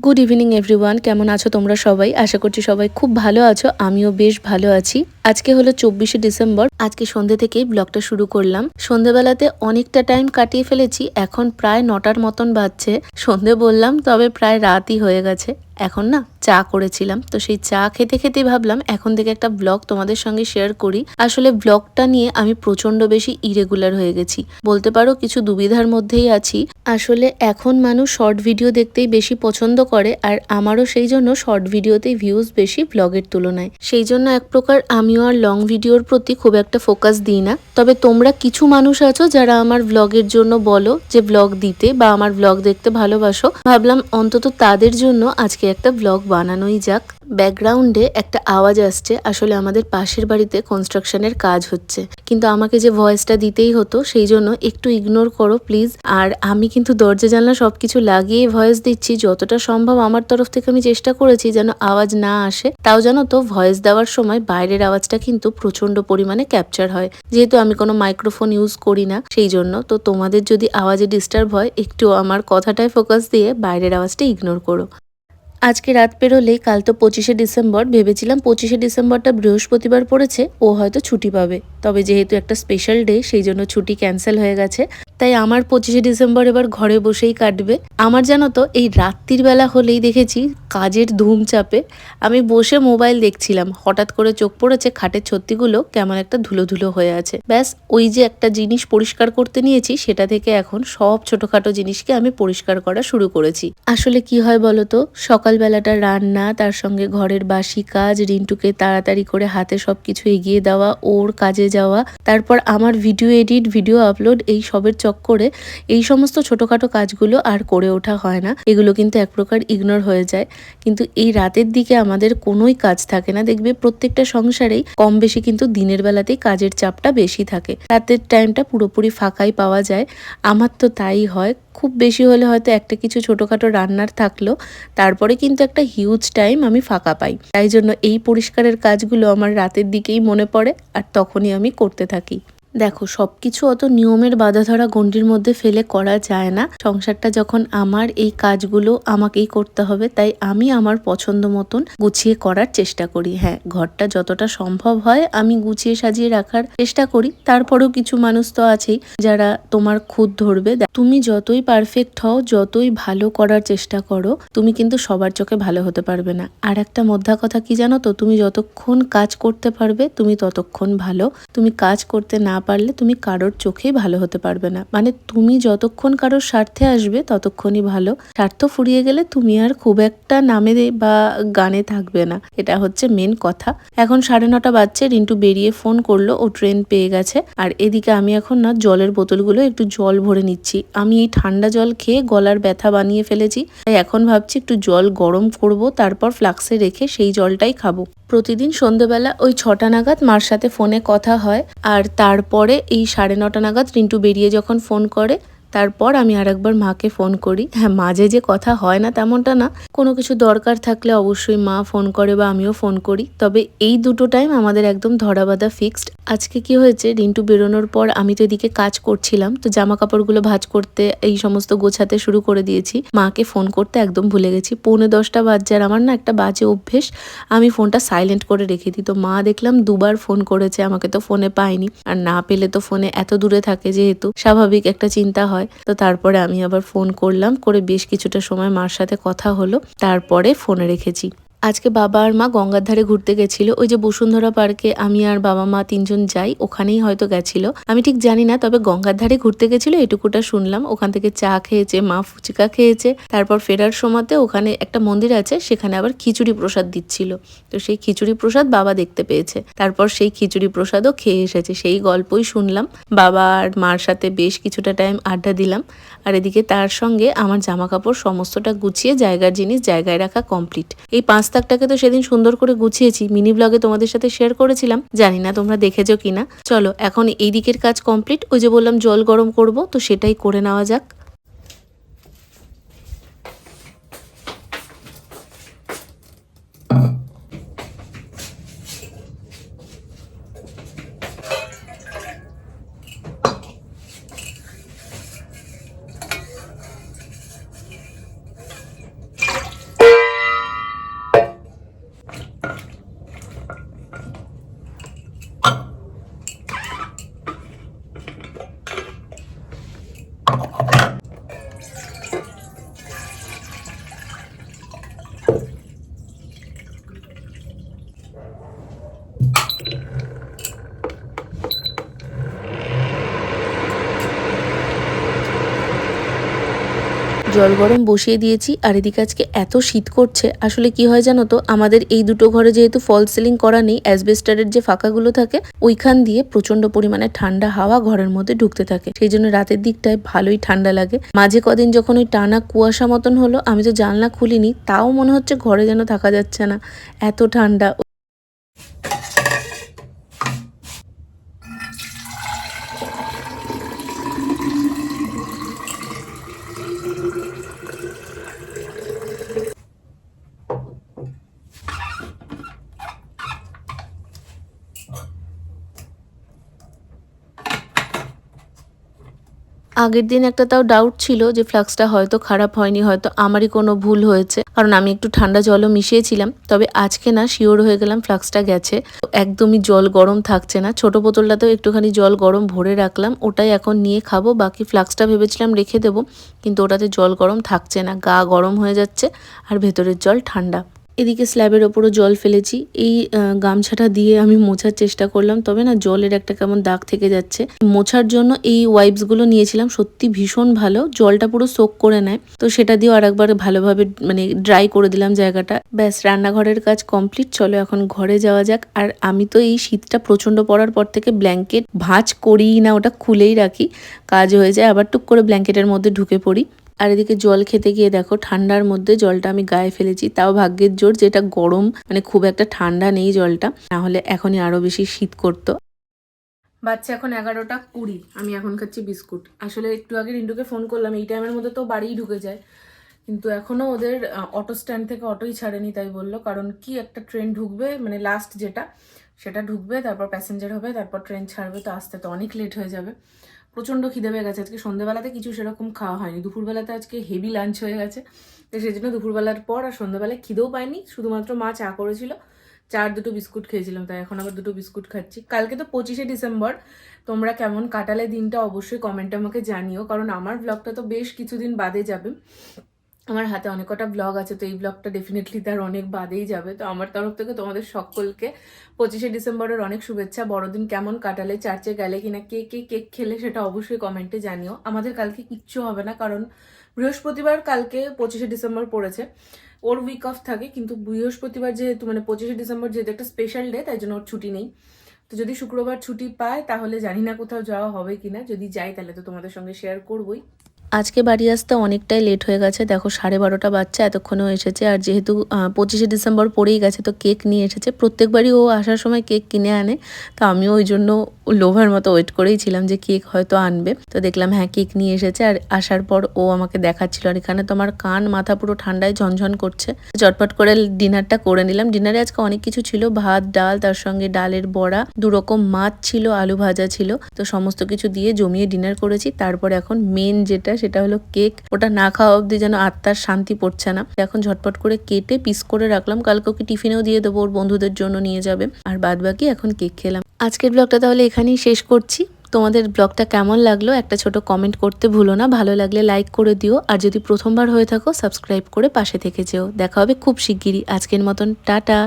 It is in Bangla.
গুড ইভিনিং এভরিওয়ান, কেমন আছো তোমরা সবাই? আশা করছি সবাই খুব ভালো আছো। আমিও বেশ ভালো আছি। আজকে হলো 24শে ডিসেম্বর। আজকে সন্ধ্যে থেকেই ব্লগটা শুরু করলাম। সন্ধ্যেবেলাতে অনেকটা টাইম কাটিয়ে ফেলেছি। এখন প্রায় 9টার মতন বাজছে। সন্ধ্যে বললাম, তবে প্রায় রাতই হয়ে গেছে। এখন না চা করেছিলাম, তো সেই চা খেতে খেতে ভাবলাম এখন থেকে একটা ব্লগ তোমাদের সঙ্গে শেয়ার করি। আসলে ব্লগটা নিয়ে আমি প্রচন্ড বেশি ইরেগুলার হয়ে গেছি, বলতে পারো কিছু দুবিধার মধ্যেই আছি। আসলে এখন মানুষ শর্ট ভিডিও দেখতেই বেশি পছন্দ করে, আর আমারও সেই জন্য শর্ট ভিডিওতেই ভিউজ বেশি ব্লগের তুলনায়। সেই জন্য এক প্রকার আমিও আর লং ভিডিওর প্রতি খুব একটা ফোকাস দিই না। তবে তোমরা কিছু মানুষ আছো যারা আমার ব্লগের জন্য বলো যে ব্লগ দিতে বা আমার ব্লগ দেখতে ভালোবাসো। ভাবলাম অন্তত তাদের জন্য আজকে একটা ব্লগ বানানোই যাক। ব্যাকগ্রাউন্ডে একটা আওয়াজ আসছে, আসলে আমাদের পাশের বাড়িতে কনস্ট্রাকশনের কাজ হচ্ছে, কিন্তু আমাকে যে ভয়েসটা দিতেই হতো সেই জন্য একটু ইগনোর করো প্লিজ। আর আমি কিন্তু দরজা জানলা সবকিছু লাগিয়ে ভয়েস দিচ্ছি, যতটা সম্ভব আমার তরফ থেকে আমি চেষ্টা করেছি যেন আওয়াজ না আসে। তাও জানো তো, ভয়েস দেওয়ার সময় বাইরের আওয়াজটা কিন্তু প্রচন্ড পরিমাণে ক্যাপচার হয়, যেহেতু আমি কোনো মাইক্রোফোন ইউজ করি না সেই জন্য। তো তোমাদের যদি আওয়াজে ডিস্টার্ব হয়, একটু আমার কথাটায় ফোকাস দিয়ে বাইরের আওয়াজটা ইগনোর করো। আজকে রাত পেরোলেই কাল তো 25শে ডিসেম্বর, ভেবেছিলাম 25শে ডিসেম্বরটা বৃহস্পতিবার পড়েছে, ও হয়তো ছুটি পাবে। তবে যেহেতু একটা স্পেশাল ডে সেই জন্য ছুটি ক্যান্সেল হয়ে গেছে। তাই আমার 25শে ডিসেম্বর এবার ঘরে বসেই কাটবে। আমার জানো তো, এই রাত্রির বেলা হলেই দেখেছি কাজের ধুম চাপে আমি বসে মোবাইল দেখছিলাম, হঠাৎ করে চোখ পড়েছে খাটের ছত্তিগুলো কেমন একটা ধুলো ধুলো হয়ে আছে। ব্যাস, ওই যে একটা জিনিস পরিষ্কার করতে নিয়েছি সেটা থেকে এখন সব ছোটখাটো জিনিসকে আমি পরিষ্কার করা শুরু করেছি। আসলে কি হয় বলতো, সকালবেলাটা রান্না, তার সঙ্গে ঘরের বাসি কাজ, রিন্টুকে তাড়াতাড়ি করে হাতে সবকিছু এগিয়ে দেওয়া, ওর কাজে যাওয়া, তারপর আমার ভিডিও এডিট, ভিডিও আপলোড, এই সবের চক্করে এই সমস্ত ছোটখাটো কাজগুলো আর করে ওঠা হয় না। এগুলো কিন্তু এক প্রকার ইগনোর হয়ে যায়। কিন্তু এই রাতের দিকে আমাদের কোনোই কাজ থাকে না, দেখবে প্রত্যেকটা সংসারেই কম বেশি কিন্তু দিনের বেলাতেই কাজের চাপটা বেশি থাকে, রাতের টাইমটা পুরোপুরি ফাঁকাই পাওয়া যায়। আমার তো তাই হয়, খুব বেশি হলে হয়তো একটা কিছু ছোটখাটো রান্নার থাকলো, তারপরে কিন্তু একটা হিউজ টাইম আমি ফাঁকা পাই। তাই জন্য এই পরিষ্কারের কাজগুলো আমার রাতের দিকেই মনে পড়ে, আর তখনই আমি করতে থাকি। দেখো, সবকিছু অত নিয়মের বাঁধা ধরা গণ্ডির মধ্যে ফেলে করা যায় না। সংসারটা যখন আমার, এই কাজগুলো আমাকেই করতে হবে, তাই আমি আমার পছন্দ মতন গুছিয়ে করার চেষ্টা করি। হ্যাঁ, ঘরটা যতটা সম্ভব হয় আমি গুছিয়ে সাজিয়ে রাখার চেষ্টা করি। তারপরেও কিছু মানুষ তো আছেই যারা তোমার খুঁত ধরবে। তুমি যতই পারফেক্ট হও, যতই ভালো করার চেষ্টা করো, তুমি কিন্তু সবার চোখে ভালো হতে পারবে না। আর একটা মোদ্দা কথা কি জানো তো, তুমি যতক্ষণ কাজ করতে পারবে তুমি ততক্ষণ ভালো। তুমি কাজ করতে না পারলে তুমি কারোর চোখেই ভালো হতে পারবে না। মানে তুমি যতক্ষণ কারোর স্বার্থে আসবে ততক্ষণই ভালো। স্বার্থ ফুরিয়ে গেলে তুমি আর খুব একটা নামে বা গানে থাকবে না, এটা হচ্ছে মেন কথা। এখন 9:30 বাজছে, রিন্টু বেরিয়ে ফোন করলো, ও ট্রেন পেয়ে গেছে। আর এদিকে আমি এখন না জলের বোতলগুলো একটু জল ভরে নিচ্ছি। আমি এই ঠান্ডা জল খেয়ে গলার ব্যথা বানিয়ে ফেলেছি, তাই এখন ভাবছি একটু জল গরম করব, তারপর ফ্লাক্সে রেখে সেই জলটাই খাবো। প্রতিদিন সন্ধ্যেবেলা ওই 6টা নাগাদ মার সাথে ফোনে কথা হয়, আর তারপরে এই 9:30 নাগাদ রিন্টু বেরিয়ে যখন ফোন করে, তারপর আমি আরেকবার মাকে ফোন করি। হ্যাঁ, মাঝে যে কথা হয় না তেমনটা না, কোনো কিছু দরকার থাকলে অবশ্যই মা ফোন করে বা আমিও ফোন করি। তবে এই দুটো টাইম আমাদের একদম ধরাবাঁধা ফিক্সড। আজকে কি হয়েছে, রিন্টু বেরোনোর পর আমি তো এদিকে কাজ করছিলাম, তো জামা কাপড়গুলো ভাঁজ করতে, এই সমস্ত গোছাতে শুরু করে দিয়েছি। মাকে ফোন করতে একদম ভুলে গেছি। 9:45 বাজছে, আর আমার না একটা বাজে অভ্যেস, আমি ফোনটা সাইলেন্ট করে রেখে দিই। তো মা দেখলাম দুবার ফোন করেছে, আমাকে তো ফোনে পায়নি, আর না পেলে তো ফোনে এত দূরে থাকে যেহেতু স্বাভাবিক একটা চিন্তা হয়। তো তারপরে আমি আবার ফোন করলাম, করে বেশ কিছুটা সময় মার সাথে কথা হলো, তারপরে ফোনে রেখেছি। আজকে বাবা আর মা গঙ্গার ধারে ঘুরতে গেছিল, ওই যে বসুন্ধরা পার্কে আমি আর বাবা মা 3জন যাই, ওখানেই হয়তো গেছিল, আমি ঠিক জানি না। তবে গঙ্গার ধারে ঘুরতে গেছিল এটুকুটা শুনলাম। ওখান থেকে চা খেয়েছে, মা ফুচকা খেয়েছে, তারপর ফেরার সময়তে ওখানে একটা মন্দির আছে, সেখানে আবার খিচুড়ি প্রসাদ দিচ্ছিল। তো সেই খিচুড়ি প্রসাদ বাবা দেখতে পেয়েছে, তারপর সেই খিচুড়ি প্রসাদও খেয়ে এসেছে। সেই গল্পই শুনলাম, বাবা আর মার সাথে বেশ কিছুটা টাইম আড্ডা দিলাম। আর এদিকে তার সঙ্গে আমার জামা কাপড় সমস্তটা গুছিয়ে জায়গার জিনিস জায়গায় রাখা কমপ্লিট। এই 5 তাকটাকে তো সেদিন সুন্দর করে গুছিয়েছি, মিনি ব্লগে তোমাদের সাথে শেয়ার করেছিলাম, জানি না তোমরা দেখেছো কিনা। চলো এখন এই দিকের কাজ কমপ্লিট, ওই যে বললাম জল গরম করব, তো সেটাই করে নেওয়া যাক। জল গরম বসিয়ে দিয়েছি। আর এদিকে আজকে এত শীত করছে, আসলে কি হয় জানো তো, আমাদের এই দুটো ঘরে যেহেতু ফল সিলিং করা নেই, অ্যাসবেস্টারের যে ফাঁকাগুলো থাকে ওইখান দিয়ে প্রচন্ড পরিমাণে ঠান্ডা হাওয়া ঘরের মধ্যে ঢুকতে থাকে। সেই জন্য রাতের দিকটায় ভালোই ঠান্ডা লাগে। মাঝে কদিন যখন ওই টানা কুয়াশা মতন হলো, আমি তো জানলা খুলিনি, তাও মনে হচ্ছে ঘরে যেন থাকা যাচ্ছে না, এত ঠান্ডা। আগের দিন একটা তাও ডাউট ছিল যে ফ্লাক্সটা হয়তো খারাপ হয়নি, হয়তো আমারই কোনো ভুল হয়েছে, কারণ আমি একটু ঠান্ডা জলও মিশিয়েছিলাম। তবে আজকে না শিওর হয়ে গেলাম ফ্লাক্সটা গেছে। একদমই জল গরম থাকছে না। ছোট বোতলটাতেও একটুখানি জল গরম ভরে রাখলাম, ওটাই এখন নিয়ে খাবো। বাকি ফ্লাক্সটা ভেবেছিলাম রেখে দেবো, কিন্তু ওটাতে জল গরম থাকছে না, গা গরম হয়ে যাচ্ছে আর ভেতরের জল ঠান্ডা। এদিকে স্ল্যাবের ওপরও জল ফেলেছি। এই গামছাটা দিয়ে আমি মোছার চেষ্টা করলাম, তবে না জলের একটা কেমন দাগ থেকে যাচ্ছে। মোছার জন্য এই ওয়াইপসগুলো নিয়েছিলাম, সত্যি ভীষণ ভালো, জলটা পুরো সোক করে নেয়। তো সেটা দিয়েও আরেকবার ভালোভাবে মানে ড্রাই করে দিলাম জায়গাটা। ব্যাস, রান্নাঘরের কাজ কমপ্লিট। চলো এখন ঘরে যাওয়া যাক। আর আমি তো এই শীতটা প্রচণ্ড পড়ার পর থেকে ব্ল্যাঙ্কেট ভাঁজ করিই না, ওটা খুলেই রাখি, কাজ হয়ে যায়, আবার টুক করে ব্ল্যাঙ্কেটের মধ্যে ঢুকে পড়ি। আর এদিকে জল খেতে গিয়ে দেখো ঠান্ডার মধ্যে জলটা আমি গায়ে ফেলেছি, তাও ভাগ্যের জোর যেটা গরম, মানে খুব একটা ঠান্ডা নেই জলটা, না হলে এখনই আরো বেশি শীত করতো। বাচ্চা এখন 11:20, আমি এখন খাচ্ছি বিস্কুট। আসলে একটু আগে রিন্টুকে ফোন করলাম, এই টাইমের মধ্যে তো বাড়িই ঢুকে যায়, কিন্তু এখনো ওদের অটো স্ট্যান্ড থেকে অটোই ছাড়েনি। তাই বললো, কারণ কি একটা ট্রেন ঢুকবে, মানে লাস্ট যেটা সেটা ঢুকবে, তারপর প্যাসেঞ্জার হবে, তারপর ট্রেন ছাড়বে, তো আসতে তো অনেক লেট হয়ে যাবে। প্রচণ্ড খিদে পেয়ে গেছে। আজকে সন্ধ্যেবেলাতে কিছু সেরকম খাওয়া হয়নি, দুপুরবেলাতে আজকে হেভি লাঞ্চ হয়ে গেছে, তো সেই জন্য দুপুরবেলার পর আর সন্ধ্যাবেলায় খিদেও পাইনি। শুধুমাত্র মা চা করেছিল, চার দুটো বিস্কুট খেয়েছিলাম, তাই এখন আবার দুটো বিস্কুট খাচ্ছি। কালকে তো 25শে ডিসেম্বর, তোমরা কেমন কাটালে দিনটা অবশ্যই কমেন্টে আমাকে জানিও, কারণ আমার ব্লগটা তো বেশ কিছুদিন বাদে যাবে। আমার হাতে অনেক কটা ব্লগ আছে, তো এই ব্লগটা ডেফিনেটলি তার অনেক বাদেই যাবে। তো আমার তরফ থেকে তোমাদের সকলকে 25শে ডিসেম্বরের অনেক শুভেচ্ছা। বড়দিন কেমন কাটালে, চার্চে গেলে কিনা, কে কে কেক খেলে, সেটা অবশ্যই কমেন্টে জানিও। আমাদের কালকে কিচ্ছু হবে না, কারণ বৃহস্পতিবার কালকে 25শে ডিসেম্বর পড়েছে, ওর উইক অফ থাকে, কিন্তু বৃহস্পতিবার যেহেতু মানে 25শে ডিসেম্বর যেহেতু একটা স্পেশাল ডে, তাই জন্য ওর ছুটি নেই। তো যদি শুক্রবার ছুটি পায় তাহলে জানি না কোথাও যাওয়া হবে কিনা, যদি যাই তাহলে তো তোমাদের সঙ্গে শেয়ার করবোই। আজকে বাড়ি আসতে অনেকটাই লেট হয়ে গেছে, দেখো 12:30 বাচ্চা এতক্ষণেও এসেছে। আর যেহেতু 25শে ডিসেম্বর পড়েই গেছে, তো কেক নিয়ে এসেছে। প্রত্যেকবারই ও আসার সময় কেক কিনে আনে, তো আমিও ওই জন্য লোভার মতো ওয়েট করেই ছিলাম যে কেক হয়তো আনবে। তো দেখলাম হ্যাঁ কেক নিয়ে এসেছে। আর আসার পর ও আমাকে দেখাচ্ছিল, আর এখানে তোমার কান মাথা পুরো ঠান্ডায় ঝনঝন করছে। চটপট করে ডিনারটা করে নিলাম। ডিনারে আজকে অনেক কিছু ছিল, ভাত ডাল, তার সঙ্গে ডালের বড়া, 2 রকম মাছ ছিল, আলু ভাজা ছিল, তো সমস্ত কিছু দিয়ে জমিয়ে ডিনার করেছি। তারপর এখন মেন যেটা, সেটা হলো কেক। ওটা না খাওয়া অব্দি যেন আত্মার শান্তি পড়ছে না। এখন ঝটপট করে কেটে পিস করে রাখলাম, কালকে ওকে টিফিনেও দিয়ে দেবো, ওর বন্ধুদের জন্য নিয়ে যাবে। আর বাদ বাকি এখন কেক খেলাম। আজকের ব্লগটা তাহলে এখানেই শেষ করছি। তোমাদের ব্লগটা কেমন লাগলো একটা ছোট কমেন্ট করতে ভুলো না। ভালো লাগলে লাইক করে দিও, আর যদি প্রথমবার হয়ে থাকো সাবস্ক্রাইব করে পাশে থেকে যেও। দেখা হবে খুব শিগগিরই। আজকের মতন টাটা।